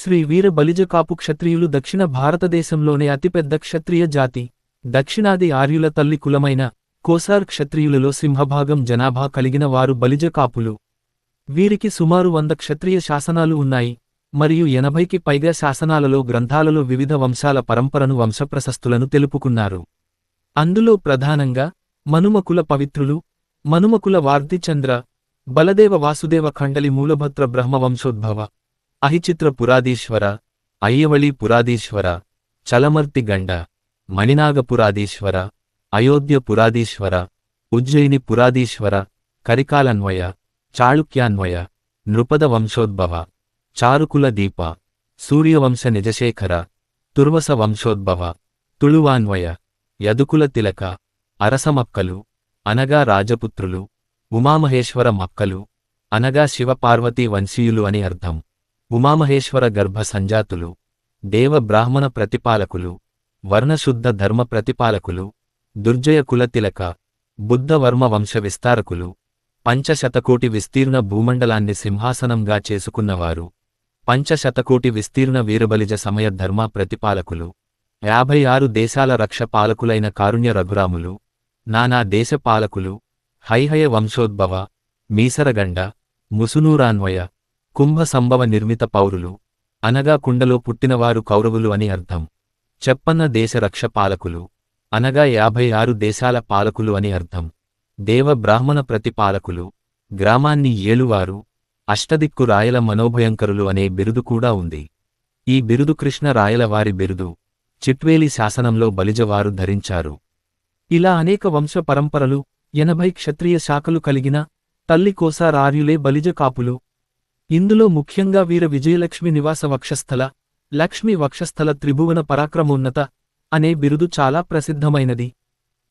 శ్రీ వీర బలిజ కాపు క్షత్రియులు దక్షిణ భారతదేశంలోనే అతిపెద్ద క్షత్రియ జాతి. దక్షిణాది ఆర్యుల తల్లి కులమైన కోసార్ క్షత్రియులలో సింహభాగం జనాభా కలిగిన వారు బలిజ కాపులు. వీరికి సుమారు 100 క్షత్రియ శాసనాలు ఉన్నాయి మరియు 80కి పైగా శాసనాలలో గ్రంథాలలో వివిధ వంశాల పరంపరను వంశప్రశస్తులను తెలుపుకున్నారు. అందులో ప్రధానంగా మనుమకుల పవిత్రులు, మనుమకుల వార్ధిచంద్ర, బలదేవ వాసుదేవ ఖండలి మూలభద్ర బ్రహ్మవంశోద్భవ, అహిచిత్ర పురాధీశ్వర, అయ్యవళి పురాధీశ్వర, చలమర్తి గండ, మణినాగ పురాధీశ్వర, అయోధ్య పురాధీశ్వర, ఉజ్జయిని పురాధీశ్వర, కరికాలన్వయ, చాళుక్యాన్వయ, నృపద వంశోద్భవ, చారుకుల దీప, సూర్యవంశ నిజశేఖర, తుర్వస వంశోద్భవ, తుళువాన్వయ, యదుకుల తిలక, అరసమక్కలు అనగా రాజపుత్రులు, ఉమామహేశ్వర మక్కలు అనగా శివపార్వతీ వంశీయులు అని అర్థం. ఉమామహేశ్వర గర్భ సంజాతులు, దేవ బ్రాహ్మణ ప్రతిపాలకులు, వర్ణశుద్ధ ధర్మ ప్రతిపాలకులు, దుర్జయ కులతిలక, బుద్ధవర్మ వంశ విస్తారకులు, 500 విస్తీర్ణ భూమండలాన్ని సింహాసనంగా చేసుకున్నవారు, 500 విస్తీర్ణ వీరబలిజ సమయ ధర్మ ప్రతిపాలకులు, 56 దేశాల రక్ష పాలకులైన కారుణ్య రఘురాములు, నానా దేశ పాలకులు, హైహయ వంశోద్భవ, మీసరగండ, ముసునూరాన్వయ, కుంభ సంభవ నిర్మిత పౌరులు అనగా కుండలో పుట్టినవారు కౌరవులు అని అర్థం. చెప్పన్న దేశ రక్ష పాలకులు అనగా 56 దేశాల పాలకులు అని అర్థం. దేవ బ్రాహ్మణ ప్రతిపాలకులు, గ్రామాన్ని ఏలువారు, అష్టదిక్కు రాయల మనోభయంకరులు అనే బిరుదు కూడా ఉంది. ఈ బిరుదు కృష్ణ రాయల వారి బిరుదు చిట్వేలి శాసనంలో బలిజవారు ధరించారు. ఇలా అనేక వంశ పరంపరలు, 80 క్షత్రియ శాఖలు కలిగిన తల్లి కోసార్ ఆర్యులే బలిజ కాపులు. ఇందులో ముఖ్యంగా వీర విజయలక్ష్మి నివాస వక్షస్థల, లక్ష్మి వక్షస్థల త్రిభువన పరాక్రమోన్నత అనే బిరుదు చాలా ప్రసిద్ధమైనది.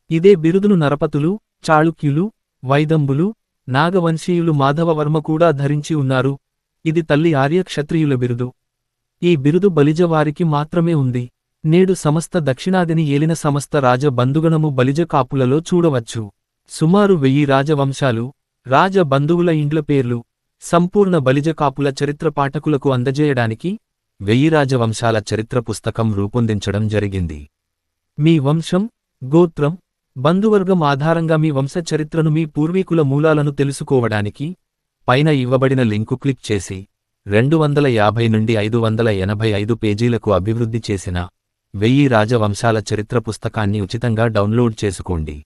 ఇదే బిరుదును నరపతులు, చాళుక్యులు, వైదంబులు, నాగవంశీయులు మాధవవర్మ కూడా ధరించి ఉన్నారు. ఇది తల్లి ఆర్య క్షత్రియుల బిరుదు. ఈ బిరుదు బలిజవారికి మాత్రమే ఉంది. నేడు సమస్త దక్షిణాదిని ఏలిన సమస్త రాజ బంధుగణము బలిజ కాపులలో చూడవచ్చు. సుమారు 1000 రాజవంశాలు, రాజ బంధువుల ఇండ్ల పేర్లు, సంపూర్ణ బలిజ కాపుల చరిత్ర పాఠకులకు అందజేయడానికి 1000 రాజవంశాల చరిత్ర పుస్తకం రూపొందించడం జరిగింది. మీ వంశం, గోత్రం, బంధువర్గం ఆధారంగా మీ వంశ చరిత్రను, మీ పూర్వీకుల మూలాలను తెలుసుకోవడానికి పైన ఇవ్వబడిన లింకు క్లిక్ చేసి 250 నుండి 585 పేజీలకు అభివృద్ధి చేసిన 1000 రాజవంశాల చరిత్ర పుస్తకాన్ని ఉచితంగా డౌన్లోడ్ చేసుకోండి.